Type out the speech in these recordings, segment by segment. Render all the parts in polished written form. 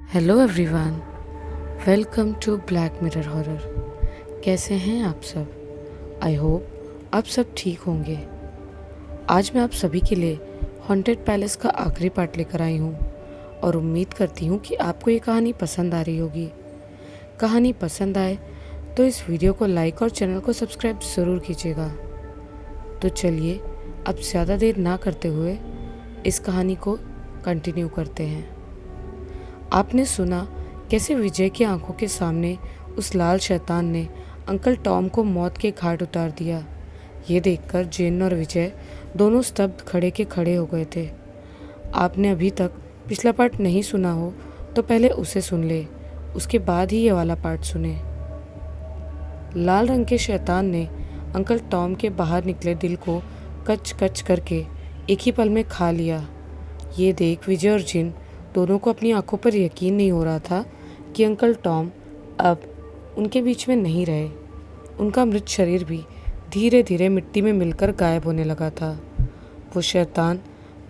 Hello everyone, welcome to Black Mirror horror. कैसे हैं आप सब? आई होप आप सब ठीक होंगे। आज मैं आप सभी के लिए हॉन्टेड पैलेस का आखिरी पार्ट लेकर आई हूँ और उम्मीद करती हूँ कि आपको ये कहानी पसंद आ रही होगी। कहानी पसंद आए तो इस वीडियो को लाइक और चैनल को सब्सक्राइब ज़रूर कीजिएगा। तो चलिए अब ज़्यादा देर ना करते हुए इस कहानी को कंटिन्यू करते हैं। आपने सुना कैसे विजय की आंखों के सामने उस लाल शैतान ने अंकल टॉम को मौत के घाट उतार दिया। ये देखकर जेन और विजय दोनों स्तब्ध खड़े के खड़े हो गए थे। आपने अभी तक पिछला पार्ट नहीं सुना हो तो पहले उसे सुन ले, उसके बाद ही ये वाला पार्ट सुने। लाल रंग के शैतान ने अंकल टॉम के बाहर निकले दिल को कच कच करके एक ही पल में खा लिया। ये देख विजय और जिन दोनों को अपनी आंखों पर यकीन नहीं हो रहा था कि अंकल टॉम अब उनके बीच में नहीं रहे। उनका मृत शरीर भी धीरे धीरे मिट्टी में मिलकर गायब होने लगा था। वो शैतान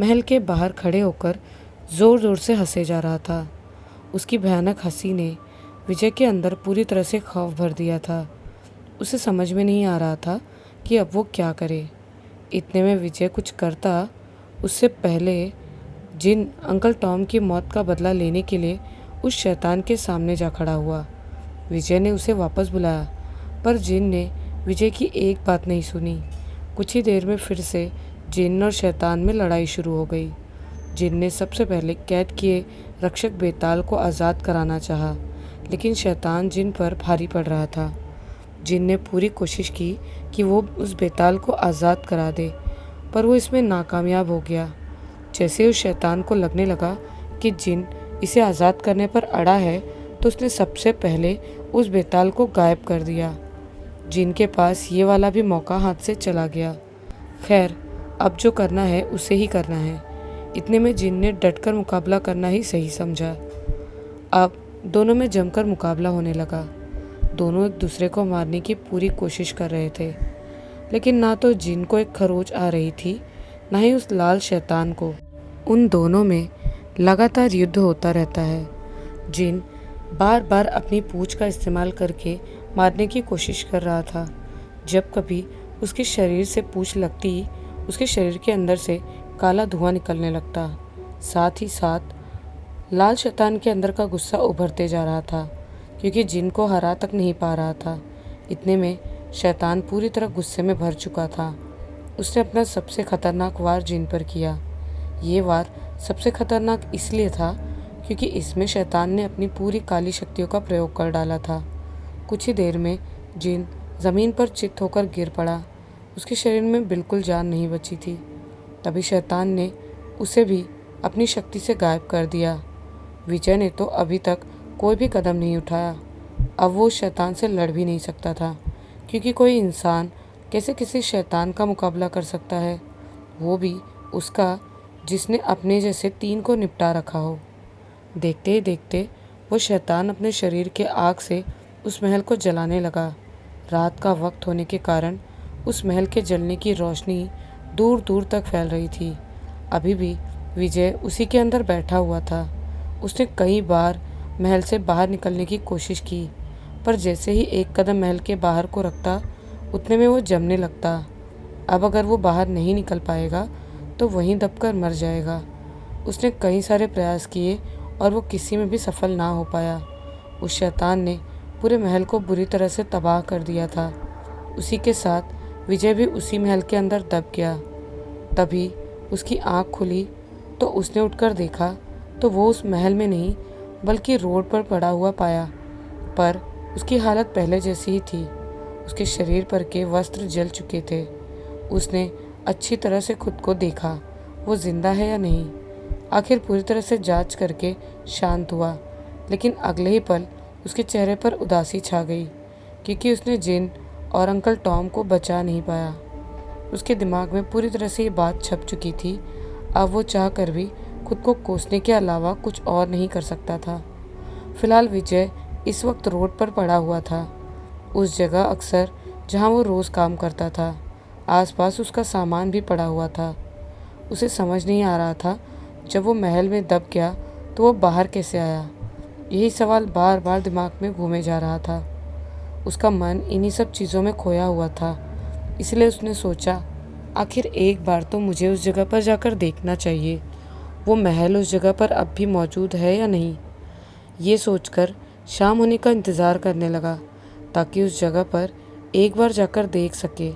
महल के बाहर खड़े होकर ज़ोर ज़ोर से हंसे जा रहा था। उसकी भयानक हंसी ने विजय के अंदर पूरी तरह से खौफ भर दिया था। उसे समझ में नहीं आ रहा था कि अब वो क्या करे। इतने में विजय कुछ करता उससे पहले जिन अंकल टॉम की मौत का बदला लेने के लिए उस शैतान के सामने जा खड़ा हुआ। विजय ने उसे वापस बुलाया पर जिन ने विजय की एक बात नहीं सुनी। कुछ ही देर में फिर से जिन और शैतान में लड़ाई शुरू हो गई। जिन ने सबसे पहले कैद किए रक्षक बेताल को आज़ाद कराना चाहा, लेकिन शैतान जिन पर भारी पड़ रहा था। जिन ने पूरी कोशिश की कि वो उस बेताल को आज़ाद करा दे, पर वो इसमें नाकामयाब हो गया। जैसे उस शैतान को लगने लगा कि जिन इसे आज़ाद करने पर अड़ा है, तो उसने सबसे पहले उस बेताल को गायब कर दिया। जिन के पास ये वाला भी मौका हाथ से चला गया। खैर, अब जो करना है उसे ही करना है। इतने में जिन ने डटकर मुकाबला करना ही सही समझा। अब दोनों में जमकर मुकाबला होने लगा। दोनों एक दूसरे को मारने की पूरी कोशिश कर रहे थे, लेकिन ना तो जिन को एक खरोच आ रही थी, ना ही उस लाल शैतान को। उन दोनों में लगातार युद्ध होता रहता है। जिन बार बार अपनी पूंछ का इस्तेमाल करके मारने की कोशिश कर रहा था। जब कभी उसके शरीर से पूंछ लगती, उसके शरीर के अंदर से काला धुआं निकलने लगता। साथ ही साथ लाल शैतान के अंदर का गुस्सा उभरते जा रहा था, क्योंकि जिन को हरा तक नहीं पा रहा था। इतने में शैतान पूरी तरह गुस्से में भर चुका था। उसने अपना सबसे खतरनाक वार जिन पर किया। ये वार सबसे खतरनाक इसलिए था क्योंकि इसमें शैतान ने अपनी पूरी काली शक्तियों का प्रयोग कर डाला था। कुछ ही देर में जिन ज़मीन पर चित होकर गिर पड़ा। उसके शरीर में बिल्कुल जान नहीं बची थी। तभी शैतान ने उसे भी अपनी शक्ति से गायब कर दिया। विजय ने तो अभी तक कोई भी कदम नहीं उठाया। अब वो शैतान से लड़ भी नहीं सकता था, क्योंकि कोई इंसान कैसे किसी शैतान का मुकाबला कर सकता है, वो भी उसका जिसने अपने जैसे 3 को निपटा रखा हो। देखते ही देखते वो शैतान अपने शरीर के आग से उस महल को जलाने लगा। रात का वक्त होने के कारण उस महल के जलने की रोशनी दूर दूर तक फैल रही थी। अभी भी विजय उसी के अंदर बैठा हुआ था। उसने कई बार महल से बाहर निकलने की कोशिश की, पर जैसे ही एक कदम महल के बाहर को रखता, उतने में वो जमने लगता। अब अगर वो बाहर नहीं निकल पाएगा तो वहीं दबकर मर जाएगा। उसने कई सारे प्रयास किए और वो किसी में भी सफल ना हो पाया। उस शैतान ने पूरे महल को बुरी तरह से तबाह कर दिया था। उसी के साथ विजय भी उसी महल के अंदर दब गया। तभी उसकी आँख खुली तो उसने उठकर देखा तो वो उस महल में नहीं बल्कि रोड पर पड़ा हुआ पाया, पर उसकी हालत पहले जैसी ही थी। उसके शरीर पर के वस्त्र जल चुके थे। उसने अच्छी तरह से खुद को देखा, वो जिंदा है या नहीं। आखिर पूरी तरह से जांच करके शांत हुआ, लेकिन अगले ही पल उसके चेहरे पर उदासी छा गई, क्योंकि उसने जिन और अंकल टॉम को बचा नहीं पाया। उसके दिमाग में पूरी तरह से ये बात छप चुकी थी। अब वो चाह कर भी खुद को कोसने के अलावा कुछ और नहीं कर सकता था। फिलहाल विजय इस वक्त रोड पर पड़ा हुआ था, उस जगह अक्सर जहाँ वो रोज़ काम करता था। आसपास उसका सामान भी पड़ा हुआ था। उसे समझ नहीं आ रहा था, जब वो महल में दब गया तो वो बाहर कैसे आया। यही सवाल बार बार दिमाग में घूमे जा रहा था। उसका मन इन्हीं सब चीज़ों में खोया हुआ था। इसलिए उसने सोचा, आखिर एक बार तो मुझे उस जगह पर जाकर देखना चाहिए। वो महल उस जगह पर अब भी मौजूद है या नहीं। ये सोचकर शाम होने का इंतज़ार करने लगा ताकि उस जगह पर एक बार जाकर देख सके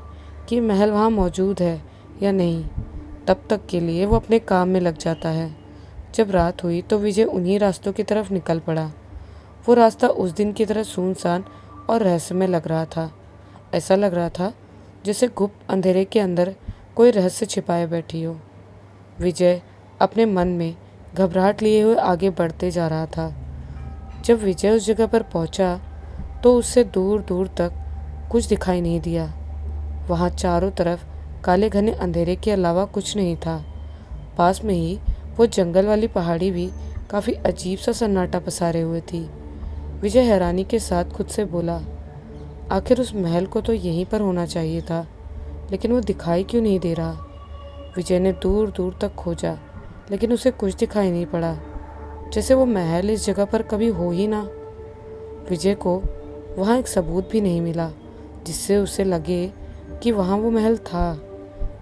कि महल वहाँ मौजूद है या नहीं। तब तक के लिए वो अपने काम में लग जाता है। जब रात हुई तो विजय उन्हीं रास्तों की तरफ निकल पड़ा। वो रास्ता उस दिन की तरह सुनसान और रहस्यमय लग रहा था। ऐसा लग रहा था जैसे गुप्त अंधेरे के अंदर कोई रहस्य छिपाए बैठी हो। विजय अपने मन में घबराहट लिए हुए आगे बढ़ते जा रहा था। जब विजय उस जगह पर पहुंचा तो उससे दूर दूर तक कुछ दिखाई नहीं दिया। वहां चारों तरफ काले घने अंधेरे के अलावा कुछ नहीं था। पास में ही वो जंगल वाली पहाड़ी भी काफ़ी अजीब सा सन्नाटा पसारे हुए थी। विजय हैरानी के साथ खुद से बोला, आखिर उस महल को तो यहीं पर होना चाहिए था, लेकिन वो दिखाई क्यों नहीं दे रहा। विजय ने दूर दूर तक खोजा, लेकिन उसे कुछ दिखाई नहीं पड़ा, जैसे वो महल इस जगह पर कभी हो ही ना। विजय को वहाँ एक सबूत भी नहीं मिला जिससे उसे लगे कि वहाँ वो महल था।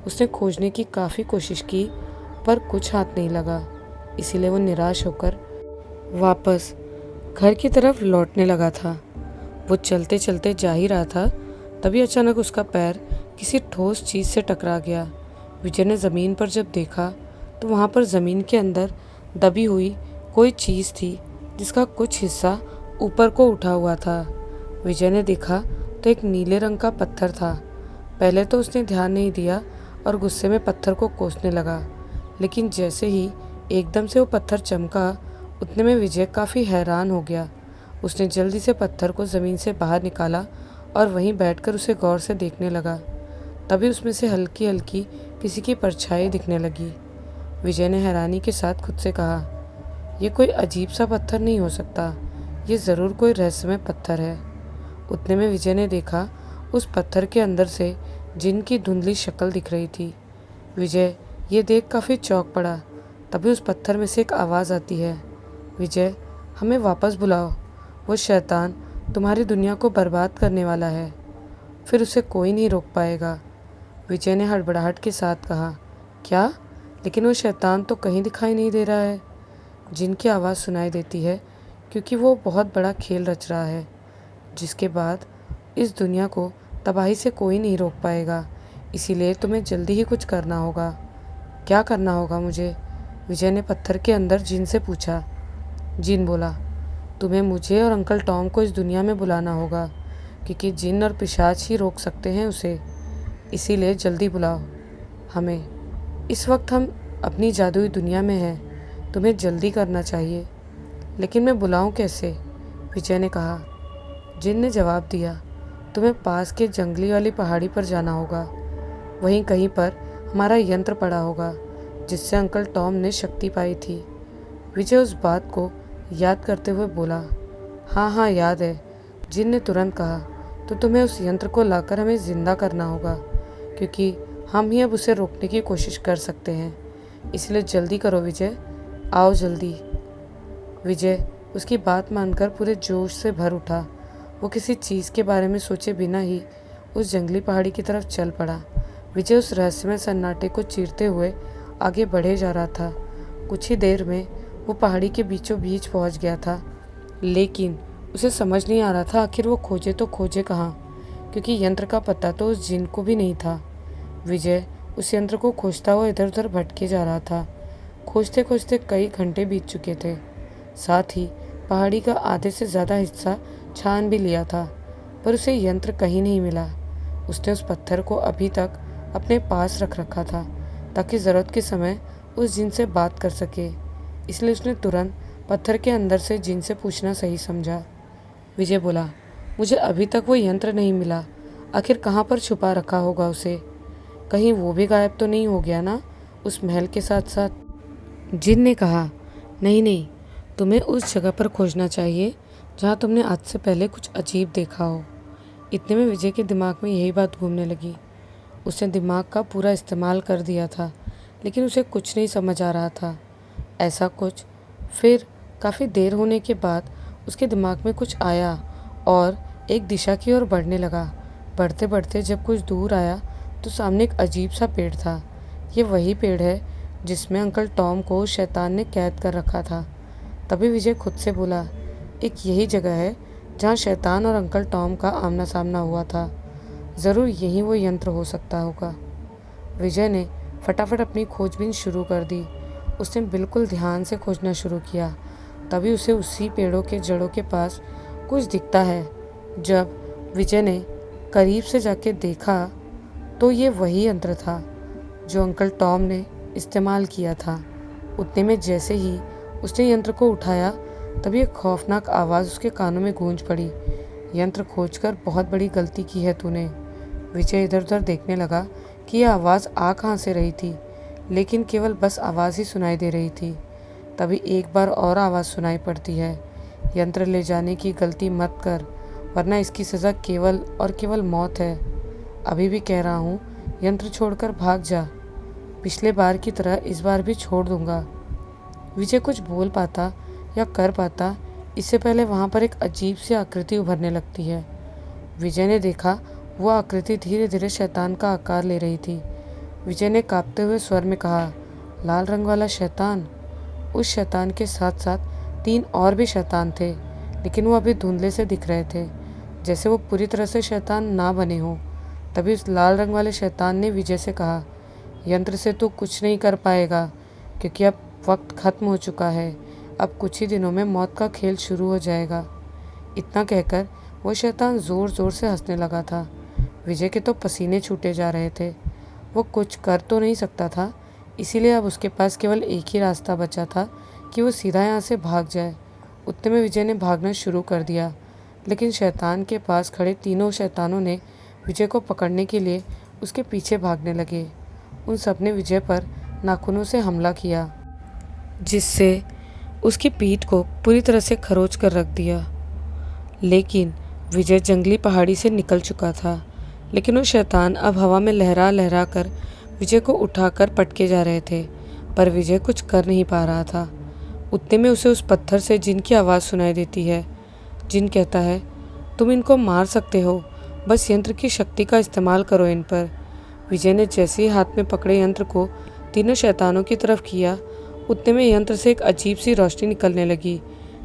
उसने खोजने की काफ़ी कोशिश की पर कुछ हाथ नहीं लगा। इसीलिए वो निराश होकर वापस घर की तरफ लौटने लगा था। वो चलते चलते जा ही रहा था, तभी अचानक उसका पैर किसी ठोस चीज़ से टकरा गया। विजय ने ज़मीन पर जब देखा तो वहाँ पर ज़मीन के अंदर दबी हुई कोई चीज़ थी जिसका कुछ हिस्सा ऊपर को उठा हुआ था। विजय ने देखा तो एक नीले रंग का पत्थर था। पहले तो उसने ध्यान नहीं दिया और गुस्से में पत्थर को कोसने लगा, लेकिन जैसे ही एकदम से वो पत्थर चमका, उतने में विजय काफ़ी हैरान हो गया। उसने जल्दी से पत्थर को ज़मीन से बाहर निकाला और वहीं बैठकर उसे गौर से देखने लगा। तभी उसमें से हल्की हल्की किसी की परछाई दिखने लगी। विजय ने हैरानी के साथ खुद से कहा, यह कोई अजीब सा पत्थर नहीं हो सकता, ये ज़रूर कोई रहस्यमय पत्थर है। उतने में विजय ने देखा उस पत्थर के अंदर से जिन की धुंधली शक्ल दिख रही थी। विजय ये देख काफ़ी चौंक पड़ा। तभी उस पत्थर में से एक आवाज़ आती है, विजय हमें वापस बुलाओ, वो शैतान तुम्हारी दुनिया को बर्बाद करने वाला है, फिर उसे कोई नहीं रोक पाएगा। विजय ने हड़बड़ाहट के साथ कहा, क्या? लेकिन वो शैतान तो कहीं दिखाई नहीं दे रहा है। जिनकी आवाज़ सुनाई देती है क्योंकि वो बहुत बड़ा खेल रच रहा है, जिसके बाद इस दुनिया को तबाही से कोई नहीं रोक पाएगा। इसीलिए तुम्हें जल्दी ही कुछ करना होगा। क्या करना होगा मुझे? विजय ने पत्थर के अंदर जिन से पूछा। जिन बोला, तुम्हें मुझे और अंकल टॉम को इस दुनिया में बुलाना होगा, क्योंकि जिन और पिशाच ही रोक सकते हैं उसे। इसीलिए जल्दी बुलाओ हमें। इस वक्त हम अपनी जादुई दुनिया में हैं, तुम्हें जल्दी करना चाहिए। लेकिन मैं बुलाऊं कैसे? विजय ने कहा। जिन ने जवाब दिया, तुम्हें पास के जंगली वाली पहाड़ी पर जाना होगा। वहीं कहीं पर हमारा यंत्र पड़ा होगा जिससे अंकल टॉम ने शक्ति पाई थी। विजय उस बात को याद करते हुए बोला, हाँ हाँ याद है। जिन ने तुरंत कहा, तो तुम्हें उस यंत्र को लाकर हमें ज़िंदा करना होगा, क्योंकि हम ही अब उसे रोकने की कोशिश कर सकते हैं। इसलिए जल्दी करो विजय, आओ जल्दी। विजय उसकी बात मानकर पूरे जोश से भर उठा। वो किसी चीज़ के बारे में सोचे बिना ही उस जंगली पहाड़ी की तरफ चल पड़ा। विजय उस रहस्यमय सन्नाटे को चीरते हुए आगे बढ़े जा रहा था। कुछ ही देर में वो पहाड़ी के बीचों बीच पहुंच गया था, लेकिन उसे समझ नहीं आ रहा था आखिर वो खोजे तो खोजे कहाँ, क्योंकि यंत्र का पता तो उस जिन को भी नहीं था। विजय उस यंत्र को खोजता हुआ इधर उधर भटके जा रहा था। खोजते खोजते कई घंटे बीत चुके थे। साथ ही पहाड़ी का आधे से ज़्यादा हिस्सा छान भी लिया था, पर उसे यंत्र कहीं नहीं मिला। उसने उस पत्थर को अभी तक अपने पास रख रखा था ताकि ज़रूरत के समय उस जिन से बात कर सके। इसलिए उसने तुरंत पत्थर के अंदर से जिन से पूछना सही समझा। विजय बोला, मुझे अभी तक वो यंत्र नहीं मिला, आखिर कहाँ पर छुपा रखा होगा उसे? कहीं वो भी गायब तो नहीं हो गया ना उस महल के साथ साथ? जिन ने कहा, नहीं नहीं, तुम्हें उस जगह पर खोजना चाहिए जहाँ तुमने आज से पहले कुछ अजीब देखा हो। इतने में विजय के दिमाग में यही बात घूमने लगी। उसने दिमाग का पूरा इस्तेमाल कर दिया था, लेकिन उसे कुछ नहीं समझ आ रहा था। ऐसा कुछ। फिर काफ़ी देर होने के बाद उसके दिमाग में कुछ आया और एक दिशा की ओर बढ़ने लगा। बढ़ते बढ़ते जब कुछ दूर आया तो सामने एक अजीब सा पेड़ था। ये वही पेड़ है जिसमें अंकल टॉम को उस शैतान ने कैद कर रखा था। तभी विजय खुद से बोला, एक यही जगह है जहाँ शैतान और अंकल टॉम का आमना सामना हुआ था। ज़रूर यही वो यंत्र हो सकता होगा। विजय ने फटाफट अपनी खोजबीन शुरू कर दी। उसने बिल्कुल ध्यान से खोजना शुरू किया। तभी उसे उसी पेड़ों के जड़ों के पास कुछ दिखता है। जब विजय ने करीब से जाके देखा तो ये वही यंत्र था जो अंकल टॉम ने इस्तेमाल किया था। उतने में जैसे ही उसने यंत्र को उठाया तभी एक खौफनाक आवाज़ उसके कानों में गूंज पड़ी, यंत्र खोजकर बहुत बड़ी गलती की है तूने। विजय इधर उधर देखने लगा कि यह आवाज़ आ कहाँ से रही थी, लेकिन केवल बस आवाज़ ही सुनाई दे रही थी। तभी एक बार और आवाज़ सुनाई पड़ती है, यंत्र ले जाने की गलती मत कर, वरना इसकी सज़ा केवल और केवल मौत है। अभी भी कह रहा हूँ, यंत्र छोड़कर भाग जा। पिछले बार की तरह इस बार भी छोड़ दूंगा। विजय कुछ बोल पाता या कर पाता इससे पहले वहाँ पर एक अजीब सी आकृति उभरने लगती है। विजय ने देखा वो आकृति धीरे धीरे शैतान का आकार ले रही थी। विजय ने कांपते हुए स्वर में कहा, लाल रंग वाला शैतान। उस शैतान के साथ साथ 3 और भी शैतान थे, लेकिन वो अभी धुंधले से दिख रहे थे, जैसे वो पूरी तरह से शैतान ना बने हों। तभी उस लाल रंग वाले शैतान ने विजय से कहा, यंत्र से तू कुछ नहीं कर पाएगा, क्योंकि अब वक्त खत्म हो चुका है। अब कुछ ही दिनों में मौत का खेल शुरू हो जाएगा। इतना कहकर वो शैतान ज़ोर ज़ोर से हंसने लगा था। विजय के तो पसीने छूटे जा रहे थे। वो कुछ कर तो नहीं सकता था, इसीलिए अब उसके पास केवल एक ही रास्ता बचा था कि वो सीधा यहाँ से भाग जाए। उतने में विजय ने भागना शुरू कर दिया, लेकिन शैतान के पास खड़े तीनों शैतानों ने विजय को पकड़ने के लिए उसके पीछे भागने लगे। उन सब ने विजय पर नाखूनों से हमला किया, जिससे उसकी पीठ को पूरी तरह से खरोच कर रख दिया। लेकिन विजय जंगली पहाड़ी से निकल चुका था, लेकिन वो शैतान अब हवा में लहरा लहरा कर विजय को उठाकर पटके जा रहे थे, पर विजय कुछ कर नहीं पा रहा था। उतने में उसे उस पत्थर से जिन की आवाज़ सुनाई देती है। जिन कहता है, तुम इनको मार सकते हो, बस यंत्र की शक्ति का इस्तेमाल करो इन पर। विजय ने जैसे ही हाथ में पकड़े यंत्र को तीनों शैतानों की तरफ किया, उतने में यंत्र से एक अजीब सी रोशनी निकलने लगी,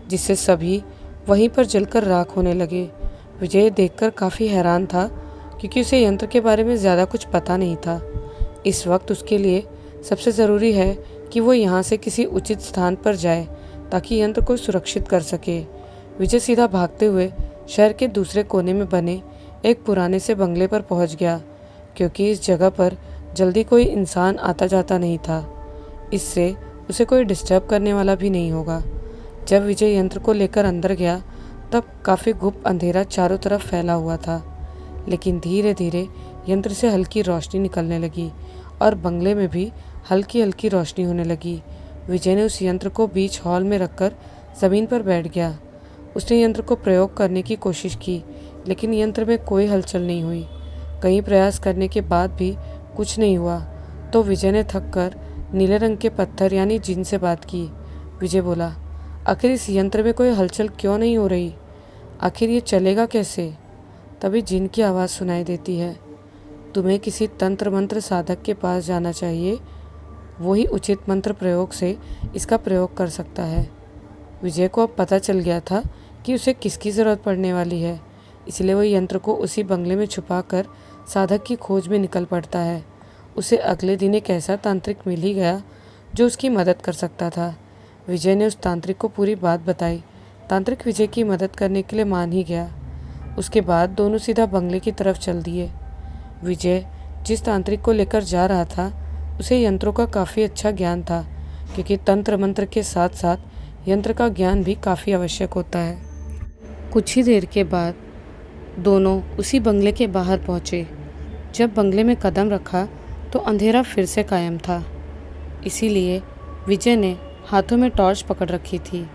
जिससे सभी वहीं पर जलकर राख होने लगे। विजय देखकर काफ़ी हैरान था, क्योंकि उसे यंत्र के बारे में ज़्यादा कुछ पता नहीं था। इस वक्त उसके लिए सबसे ज़रूरी है कि वो यहाँ से किसी उचित स्थान पर जाए ताकि यंत्र को सुरक्षित कर सके। विजय सीधा भागते हुए शहर के दूसरे कोने में बने एक पुराने से बंगले पर पहुँच गया, क्योंकि इस जगह पर जल्दी कोई इंसान आता जाता नहीं था। इससे उसे कोई डिस्टर्ब करने वाला भी नहीं होगा। जब विजय यंत्र को लेकर अंदर गया तब काफ़ी गुप्त अंधेरा चारों तरफ फैला हुआ था, लेकिन धीरे धीरे यंत्र से हल्की रोशनी निकलने लगी और बंगले में भी हल्की हल्की रोशनी होने लगी। विजय ने उस यंत्र को बीच हॉल में रखकर ज़मीन पर बैठ गया। उसने यंत्र को प्रयोग करने की कोशिश की, लेकिन यंत्र में कोई हलचल नहीं हुई। कई प्रयास करने के बाद भी कुछ नहीं हुआ तो विजय ने थककर नीले रंग के पत्थर यानी जिन से बात की। विजय बोला, आखिर इस यंत्र में कोई हलचल क्यों नहीं हो रही? आखिर ये चलेगा कैसे? तभी जिन की आवाज़ सुनाई देती है, तुम्हें किसी तंत्र मंत्र साधक के पास जाना चाहिए, वही उचित मंत्र प्रयोग से इसका प्रयोग कर सकता है। विजय को अब पता चल गया था कि उसे किसकी ज़रूरत पड़ने वाली है, इसलिए वो यंत्र को उसी बंगले में छुपाकर साधक की खोज में निकल पड़ता है। उसे अगले दिन एक ऐसा तांत्रिक मिल ही गया जो उसकी मदद कर सकता था। विजय ने उस तांत्रिक को पूरी बात बताई। तांत्रिक विजय की मदद करने के लिए मान ही गया। उसके बाद दोनों सीधा बंगले की तरफ चल दिए। विजय जिस तांत्रिक को लेकर जा रहा था उसे यंत्रों का काफ़ी अच्छा ज्ञान था, क्योंकि तंत्र मंत्र के साथ साथ यंत्र का ज्ञान भी काफ़ी आवश्यक होता है। कुछ ही देर के बाद दोनों उसी बंगले के बाहर पहुँचे। जब बंगले में कदम रखा तो अंधेरा फिर से कायम था, इसीलिए विजय ने हाथों में टॉर्च पकड़ रखी थी।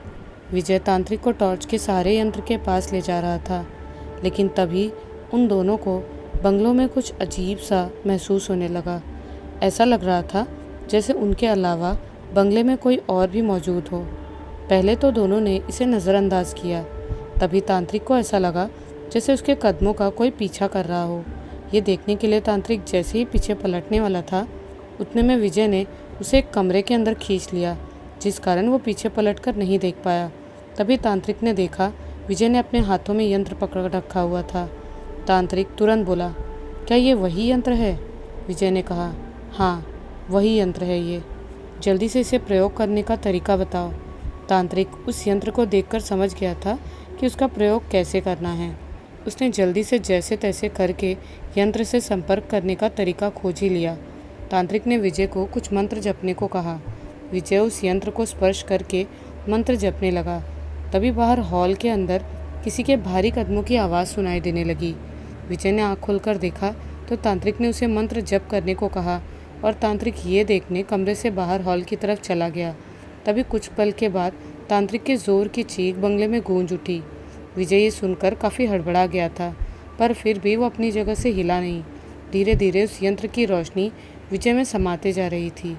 विजय तांत्रिक को टॉर्च के सहारे यंत्र के पास ले जा रहा था, लेकिन तभी उन दोनों को बंगलों में कुछ अजीब सा महसूस होने लगा। ऐसा लग रहा था जैसे उनके अलावा बंगले में कोई और भी मौजूद हो। पहले तो दोनों ने इसे नज़रअंदाज किया, तभी तांत्रिक को ऐसा लगा जैसे उसके कदमों का कोई पीछा कर रहा हो। ये देखने के लिए तांत्रिक जैसे ही पीछे पलटने वाला था, उतने में विजय ने उसे एक कमरे के अंदर खींच लिया, जिस कारण वो पीछे पलटकर नहीं देख पाया। तभी तांत्रिक ने देखा विजय ने अपने हाथों में यंत्र पकड़ रखा हुआ था। तांत्रिक तुरंत बोला, क्या ये वही यंत्र है? विजय ने कहा, हाँ वही यंत्र है ये, जल्दी से इसे प्रयोग करने का तरीका बताओ। तांत्रिक उस यंत्र को देखकर समझ गया था कि उसका प्रयोग कैसे करना है। उसने जल्दी से जैसे तैसे करके यंत्र से संपर्क करने का तरीका खोज ही लिया। तांत्रिक ने विजय को कुछ मंत्र जपने को कहा। विजय उस यंत्र को स्पर्श करके मंत्र जपने लगा। तभी बाहर हॉल के अंदर किसी के भारी कदमों की आवाज़ सुनाई देने लगी। विजय ने आँख खोलकर देखा तो तांत्रिक ने उसे मंत्र जप करने को कहा और तांत्रिक ये देखने कमरे से बाहर हॉल की तरफ चला गया। तभी कुछ पल के बाद तांत्रिक के जोर की चीख बंगले में गूंज उठी। विजय ये सुनकर काफ़ी हड़बड़ा गया था, पर फिर भी वो अपनी जगह से हिला नहीं। धीरे धीरे उस यंत्र की रोशनी विजय में समाते जा रही थी।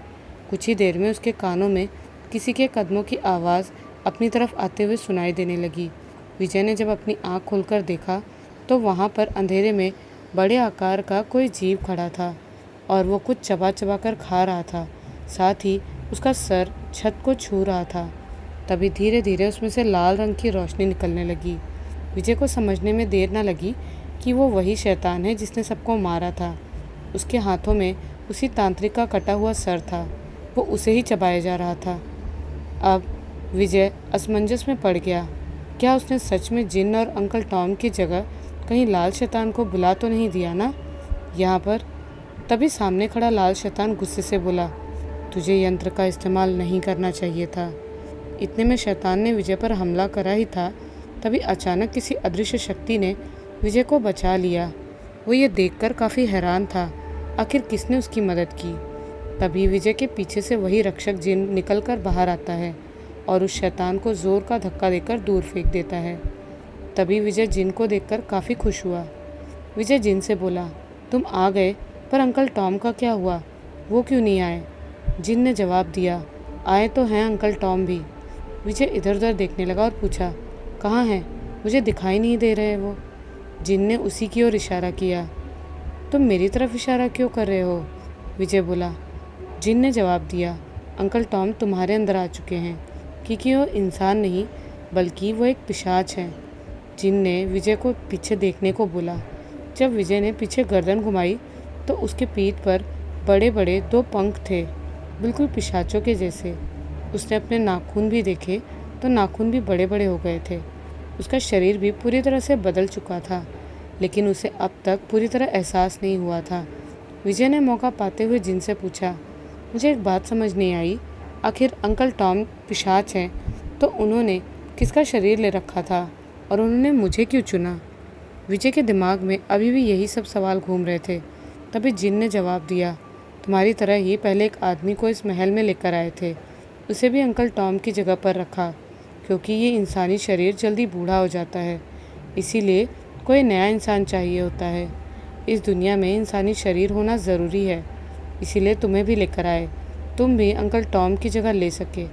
कुछ ही देर में उसके कानों में किसी के कदमों की आवाज़ अपनी तरफ आते हुए सुनाई देने लगी। विजय ने जब अपनी आँख खोलकर देखा तो वहाँ पर अंधेरे में बड़े आकार का कोई जीव खड़ा था और वो कुछ चबा चबा कर खा रहा था। साथ ही उसका सर छत को छू रहा था। तभी धीरे धीरे उसमें से लाल रंग की रोशनी निकलने लगी। विजय को समझने में देर न लगी कि वो वही शैतान है जिसने सबको मारा था। उसके हाथों में उसी तांत्रिक का कटा हुआ सर था, वो उसे ही चबाया जा रहा था। अब विजय असमंजस में पड़ गया। क्या उसने सच में जिन और अंकल टॉम की जगह कहीं लाल शैतान को बुला तो नहीं दिया ना यहाँ पर? तभी सामने खड़ा लाल शैतान गुस्से से बोला, तुझे यंत्र का इस्तेमाल नहीं करना चाहिए था। इतने में शैतान ने विजय पर हमला करा ही था, तभी अचानक किसी अदृश्य शक्ति ने विजय को बचा लिया। वो ये देखकर काफ़ी हैरान था, आखिर किसने उसकी मदद की। तभी विजय के पीछे से वही रक्षक जिन निकलकर बाहर आता है और उस शैतान को ज़ोर का धक्का देकर दूर फेंक देता है। तभी विजय जिन को देखकर काफ़ी खुश हुआ। विजय जिन से बोला, तुम आ गए, पर अंकल टॉम का क्या हुआ, वो क्यों नहीं आए? जिन ने जवाब दिया, आए तो हैं अंकल टॉम भी। विजय इधर उधर देखने लगा और पूछा, कहाँ हैं? मुझे दिखाई नहीं दे रहे वो। जिन ने उसी की ओर इशारा किया। तुम मेरी तरफ इशारा क्यों कर रहे हो? विजय बोला। जिन ने जवाब दिया, अंकल टॉम तुम्हारे अंदर आ चुके हैं, क्योंकि वो इंसान नहीं बल्कि वो एक पिशाच है। जिन ने विजय को पीछे देखने को बोला। जब विजय ने पीछे गर्दन घुमाई तो उसके पीठ पर बड़े बड़े 2 पंख थे, बिल्कुल पिशाचों के जैसे। उसने अपने नाखून भी देखे तो नाखून भी बड़े बड़े हो गए थे। उसका शरीर भी पूरी तरह से बदल चुका था, लेकिन उसे अब तक पूरी तरह एहसास नहीं हुआ था। विजय ने मौका पाते हुए जिन से पूछा, मुझे एक बात समझ नहीं आई, आखिर अंकल टॉम पिशाच हैं तो उन्होंने किसका शरीर ले रखा था और उन्होंने मुझे क्यों चुना? विजय के दिमाग में अभी भी यही सब सवाल घूम रहे थे। तभी जिन ने जवाब दिया, तुम्हारी तरह ही पहले एक आदमी को इस महल में लेकर आए थे, उसे भी अंकल टॉम की जगह पर रखा, क्योंकि ये इंसानी शरीर जल्दी बूढ़ा हो जाता है, इसीलिए कोई नया इंसान चाहिए होता है। इस दुनिया में इंसानी शरीर होना ज़रूरी है, इसीलिए तुम्हें भी लेकर आए, तुम भी अंकल टॉम की जगह ले सके।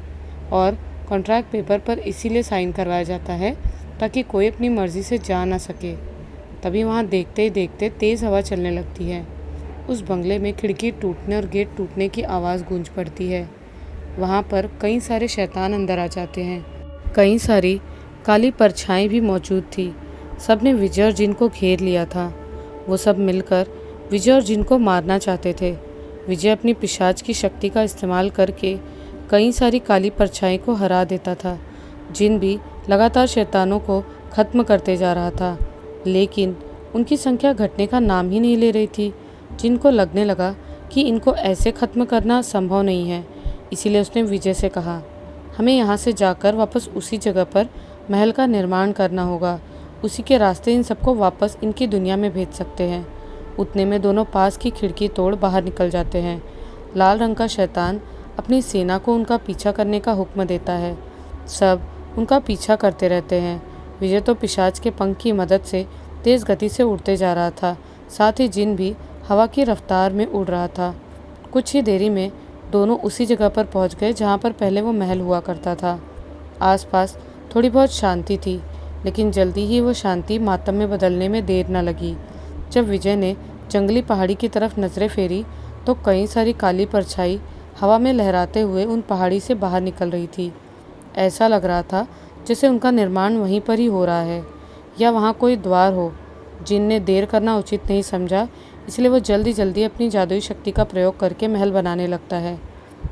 और कॉन्ट्रैक्ट पेपर पर इसीलिए साइन करवाया जाता है ताकि कोई अपनी मर्ज़ी से जा ना सके। तभी वहाँ देखते ही देखते तेज़ हवा चलने लगती है। उस बंगले में खिड़की टूटने और गेट टूटने की आवाज़ गूंज पड़ती है। वहाँ पर कई सारे शैतान अंदर आ जाते हैं। कई सारी काली परछाएं भी मौजूद थी। सब ने विजय और जिन को घेर लिया था। वो सब मिलकर विजय और जिन को मारना चाहते थे। विजय अपनी पिशाच की शक्ति का इस्तेमाल करके कई सारी काली परछाई को हरा देता था। जिन भी लगातार शैतानों को ख़त्म करते जा रहा था, लेकिन उनकी संख्या घटने का नाम ही नहीं ले रही थी। जिनको लगने लगा कि इनको ऐसे ख़त्म करना संभव नहीं है, इसीलिए उसने विजय से कहा, हमें यहाँ से जाकर वापस उसी जगह पर महल का निर्माण करना होगा। उसी के रास्ते इन सबको वापस इनकी दुनिया में भेज सकते हैं। उतने में दोनों पास की खिड़की तोड़ बाहर निकल जाते हैं। लाल रंग का शैतान अपनी सेना को उनका पीछा करने का हुक्म देता है। सब उनका पीछा करते रहते हैं। विजय तो पिशाच के पंख की मदद से तेज़ गति से उड़ते जा रहा था, साथ ही जिन भी हवा की रफ्तार में उड़ रहा था। कुछ ही देरी में दोनों उसी जगह पर पहुंच गए जहां पर पहले वो महल हुआ करता था। आसपास थोड़ी बहुत शांति थी, लेकिन जल्दी ही वो शांति मातम में बदलने में देर न लगी। जब विजय ने जंगली पहाड़ी की तरफ नजरें फेरी तो कई सारी काली परछाई हवा में लहराते हुए उन पहाड़ी से बाहर निकल रही थी। ऐसा लग रहा था जैसे उनका निर्माण वहीं पर ही हो रहा है या वहाँ कोई द्वार हो। जिन ने देर करना उचित नहीं समझा, इसलिए वो जल्दी जल्दी अपनी जादुई शक्ति का प्रयोग करके महल बनाने लगता है।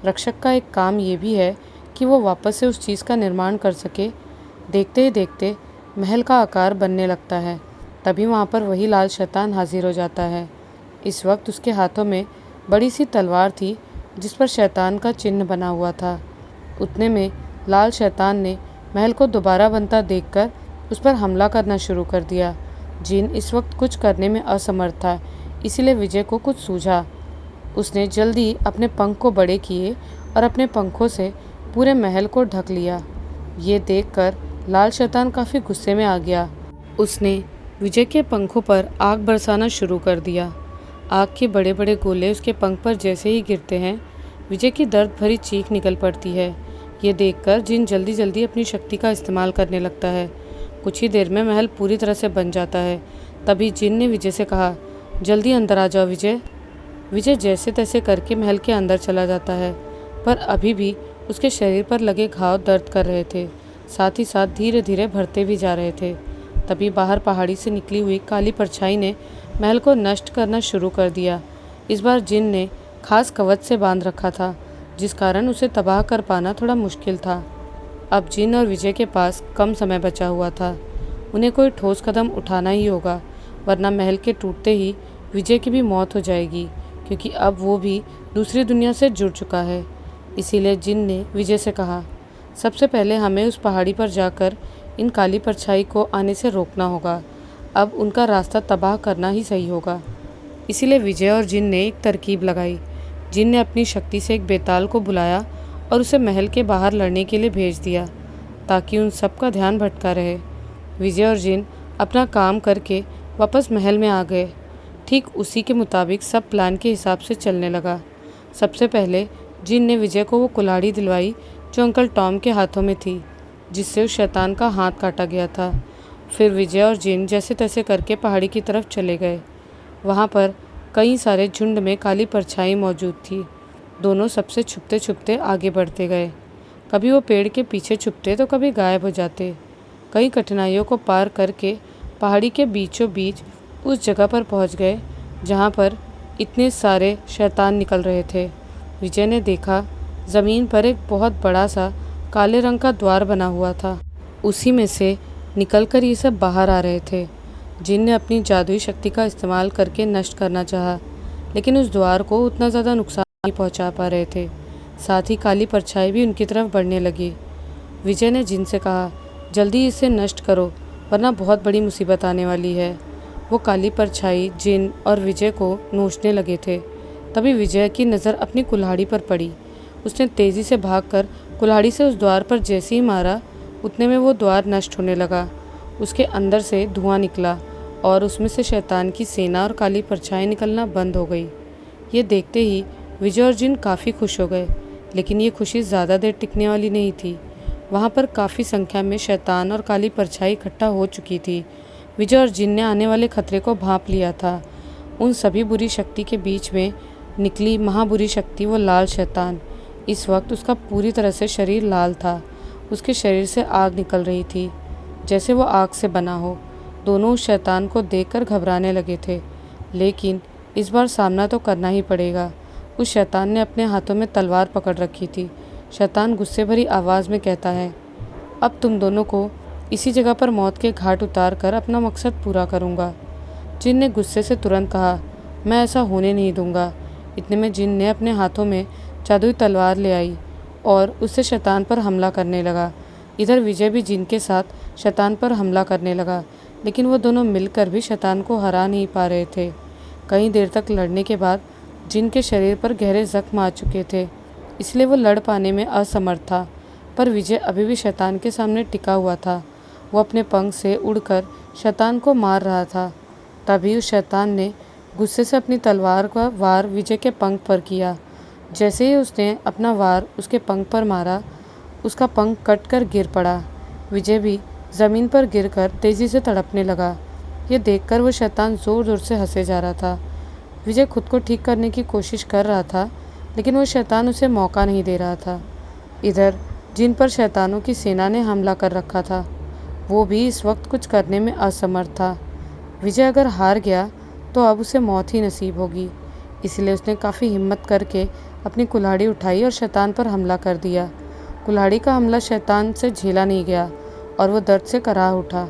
रक्षक का एक काम ये भी है कि वो वापस से उस चीज़ का निर्माण कर सके। देखते ही देखते महल का आकार बनने लगता है। तभी वहाँ पर वही लाल शैतान हाजिर हो जाता है। इस वक्त उसके हाथों में बड़ी सी तलवार थी जिस पर शैतान का चिन्ह बना हुआ था। उतने में लाल शैतान ने महल को दोबारा बनता देखकर उस पर हमला करना शुरू कर दिया। जिन इस वक्त कुछ करने में असमर्थ था, इसीलिए विजय को कुछ सूझा। उसने जल्दी अपने पंख को बड़े किए और अपने पंखों से पूरे महल को ढक लिया। ये देखकर लाल शैतान काफ़ी गुस्से में आ गया। उसने विजय के पंखों पर आग बरसाना शुरू कर दिया। आग के बड़े बड़े गोले उसके पंख पर जैसे ही गिरते हैं, विजय की दर्द भरी चीख निकल पड़ती है। ये देखकर जिन जल्दी जल्दी अपनी शक्ति का इस्तेमाल करने लगता है। कुछ ही देर में महल पूरी तरह से बन जाता है। तभी जिन ने विजय से कहा, जल्दी अंदर आ जाओ विजय। विजय जैसे तैसे करके महल के अंदर चला जाता है, पर अभी भी उसके शरीर पर लगे घाव दर्द कर रहे थे, साथ ही साथ धीरे धीरे भरते भी जा रहे थे। तभी बाहर पहाड़ी से निकली हुई काली परछाई ने महल को नष्ट करना शुरू कर दिया। इस बार जिन ने खास कवच से बांध रखा था, जिस कारण उसे तबाह कर पाना थोड़ा मुश्किल था। अब जिन और विजय के पास कम समय बचा हुआ था। उन्हें कोई ठोस कदम उठाना ही होगा, वरना महल के टूटते ही विजय की भी मौत हो जाएगी, क्योंकि अब वो भी दूसरी दुनिया से जुड़ चुका है। इसीलिए जिन ने विजय से कहा, सबसे पहले हमें उस पहाड़ी पर जाकर इन काली परछाई को आने से रोकना होगा। अब उनका रास्ता तबाह करना ही सही होगा। इसीलिए विजय और जिन ने एक तरकीब लगाई। जिन ने अपनी शक्ति से एक बेताल को बुलाया और उसे महल के बाहर लड़ने के लिए भेज दिया, ताकि उन सब का ध्यान भटका रहे। विजय और जिन अपना काम करके वापस महल में आ गए। ठीक उसी के मुताबिक सब प्लान के हिसाब से चलने लगा। सबसे पहले जिन ने विजय को वो कुल्हाड़ी दिलवाई जो अंकल टॉम के हाथों में थी, जिससे उस शैतान का हाथ काटा गया था। फिर विजय और जिन जैसे तैसे करके पहाड़ी की तरफ चले गए। वहाँ पर कई सारे झुंड में काली परछाई मौजूद थी। दोनों सबसे छुपते छुपते आगे बढ़ते गए। कभी वो पेड़ के पीछे छुपते तो कभी गायब हो जाते। कई कठिनाइयों को पार करके पहाड़ी के बीचों बीच उस जगह पर पहुंच गए जहां पर इतने सारे शैतान निकल रहे थे। विजय ने देखा ज़मीन पर एक बहुत बड़ा सा काले रंग का द्वार बना हुआ था। उसी में से निकलकर ये सब बाहर आ रहे थे। जिन ने अपनी जादुई शक्ति का इस्तेमाल करके नष्ट करना चाहा, लेकिन उस द्वार को उतना ज़्यादा नुकसान नहीं पहुंचा पा रहे थे। साथ ही काली परछाई भी उनकी तरफ बढ़ने लगी। विजय ने जिन से कहा, जल्दी इसे नष्ट करो, वरना बहुत बड़ी मुसीबत आने वाली है। वो काली परछाई जिन और विजय को नोचने लगे थे। तभी विजय की नज़र अपनी कुल्हाड़ी पर पड़ी। उसने तेज़ी से भागकर कुल्हाड़ी से उस द्वार पर जैसे ही मारा, उतने में वो द्वार नष्ट होने लगा। उसके अंदर से धुआं निकला और उसमें से शैतान की सेना और काली परछाई निकलना बंद हो गई। ये देखते ही विजय और जिन काफ़ी खुश हो गए, लेकिन ये खुशी ज़्यादा देर टिकने वाली नहीं थी। वहाँ पर काफ़ी संख्या में शैतान और काली परछाई इकट्ठा हो चुकी थी। विजय और जिन ने आने वाले खतरे को भांप लिया था। उन सभी बुरी शक्ति के बीच में निकली महाबुरी शक्ति वो लाल शैतान। इस वक्त उसका पूरी तरह से शरीर लाल था। उसके शरीर से आग निकल रही थी, जैसे वो आग से बना हो। दोनों उस शैतान को देखकर घबराने लगे थे, लेकिन इस बार सामना तो करना ही पड़ेगा। उस शैतान ने अपने हाथों में तलवार पकड़ रखी थी। शैतान गुस्से भरी आवाज़ में कहता है, अब तुम दोनों को इसी जगह पर मौत के घाट उतार कर अपना मकसद पूरा करूँगा। जिन ने गुस्से से तुरंत कहा, मैं ऐसा होने नहीं दूँगा। इतने में जिन ने अपने हाथों में जादुई तलवार ले आई और उससे शैतान पर हमला करने लगा। इधर विजय भी जिन के साथ शैतान पर हमला करने लगा, लेकिन वो दोनों मिलकर भी शैतान को हरा नहीं पा रहे थे। कई देर तक लड़ने के बाद जिन के शरीर पर गहरे जख्म आ चुके थे, इसलिए वो लड़ पाने में असमर्थ था। पर विजय अभी भी शैतान के सामने टिका हुआ था। वो अपने पंख से उड़कर शैतान को मार रहा था। तभी उस शैतान ने गुस्से से अपनी तलवार का वार विजय के पंख पर किया। जैसे ही उसने अपना वार उसके पंख पर मारा, उसका पंख कट कर गिर पड़ा। विजय भी ज़मीन पर गिरकर तेज़ी से तड़पने लगा। ये देखकर वो शैतान ज़ोर ज़ोर से हंसे जा रहा था। विजय खुद को ठीक करने की कोशिश कर रहा था, लेकिन वो शैतान उसे मौका नहीं दे रहा था। इधर जिन पर शैतानों की सेना ने हमला कर रखा था, वो भी इस वक्त कुछ करने में असमर्थ था। विजय अगर हार गया तो अब उसे मौत ही नसीब होगी। इसलिए उसने काफ़ी हिम्मत करके अपनी कुल्हाड़ी उठाई और शैतान पर हमला कर दिया। कुल्हाड़ी का हमला शैतान से झेला नहीं गया और वो दर्द से कराह उठा।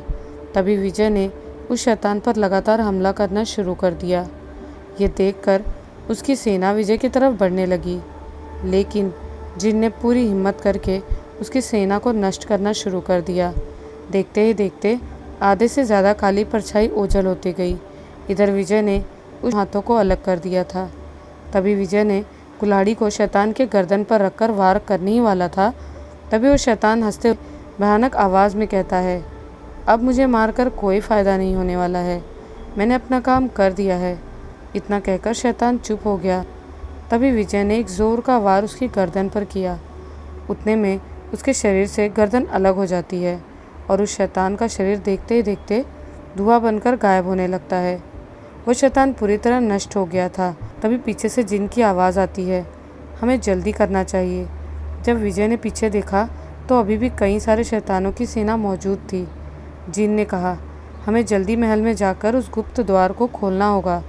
तभी विजय ने उस शैतान पर लगातार हमला करना शुरू कर दिया। ये देखकर उसकी सेना विजय की तरफ बढ़ने लगी, लेकिन जिन ने पूरी हिम्मत करके उसकी सेना को नष्ट करना शुरू कर दिया। देखते ही देखते आधे से ज़्यादा काली परछाई ओझल होती गई। इधर विजय ने उस हाथों को अलग कर दिया था। तभी विजय ने कुल्हाड़ी को शैतान के गर्दन पर रखकर वार करने ही वाला था। तभी वो शैतान हंसते भयानक आवाज़ में कहता है, अब मुझे मारकर कोई फ़ायदा नहीं होने वाला है, मैंने अपना काम कर दिया है। इतना कहकर शैतान चुप हो गया। तभी विजय ने एक ज़ोर का वार उसकी गर्दन पर किया। उतने में उसके शरीर से गर्दन अलग हो जाती है और उस शैतान का शरीर देखते ही देखते धुआं बनकर गायब होने लगता है। वो शैतान पूरी तरह नष्ट हो गया था। तभी पीछे से जिन की आवाज़ आती है, हमें जल्दी करना चाहिए। जब विजय ने पीछे देखा तो अभी भी कई सारे शैतानों की सेना मौजूद थी। जिन ने कहा, हमें जल्दी महल में जाकर उस गुप्त द्वार को खोलना होगा,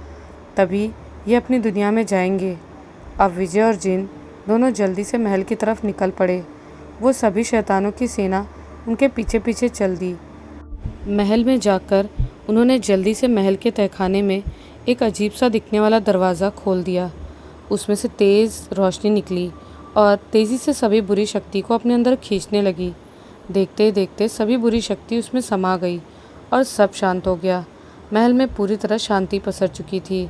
तभी ये अपनी दुनिया में जाएंगे। अब विजय और जिन दोनों जल्दी से महल की तरफ निकल पड़े। वो सभी शैतानों की सेना उनके पीछे पीछे चल दी। महल में जाकर उन्होंने जल्दी से महल के तहखाने में एक अजीब सा दिखने वाला दरवाज़ा खोल दिया। उसमें से तेज़ रोशनी निकली और तेज़ी से सभी बुरी शक्ति को अपने अंदर खींचने लगी। देखते ही देखते सभी बुरी शक्ति उसमें समा गई और सब शांत हो गया। महल में पूरी तरह शांति पसर चुकी थी।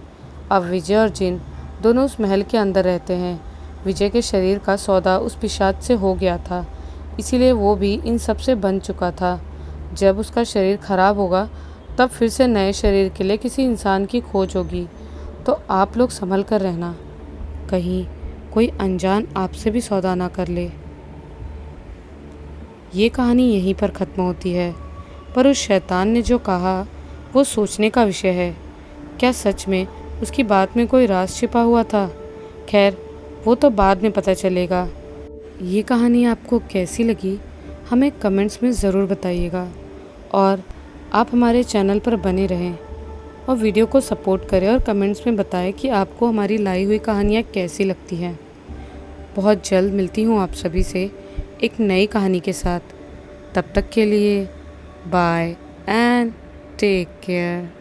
अब विजय और जिन दोनों उस महल के अंदर रहते हैं। विजय के शरीर का सौदा उस पिशाच से हो गया था, इसीलिए वो भी इन सब से बन चुका था। जब उसका शरीर खराब होगा तब फिर से नए शरीर के लिए किसी इंसान की खोज होगी। तो आप लोग संभल कर रहना, कहीं कोई अनजान आपसे भी सौदा ना कर ले। ये कहानी यहीं पर ख़त्म होती है, पर उस शैतान ने जो कहा वो सोचने का विषय है। क्या सच में उसकी बात में कोई राज छिपा हुआ था? खैर, वो तो बाद में पता चलेगा। ये कहानी आपको कैसी लगी हमें कमेंट्स में ज़रूर बताइएगा और आप हमारे चैनल पर बने रहें और वीडियो को सपोर्ट करें और कमेंट्स में बताएं कि आपको हमारी लाई हुई कहानियाँ कैसी लगती हैं। बहुत जल्द मिलती हूँ आप सभी से एक नई कहानी के साथ। तब तक के लिए बाय एंड टेक केयर।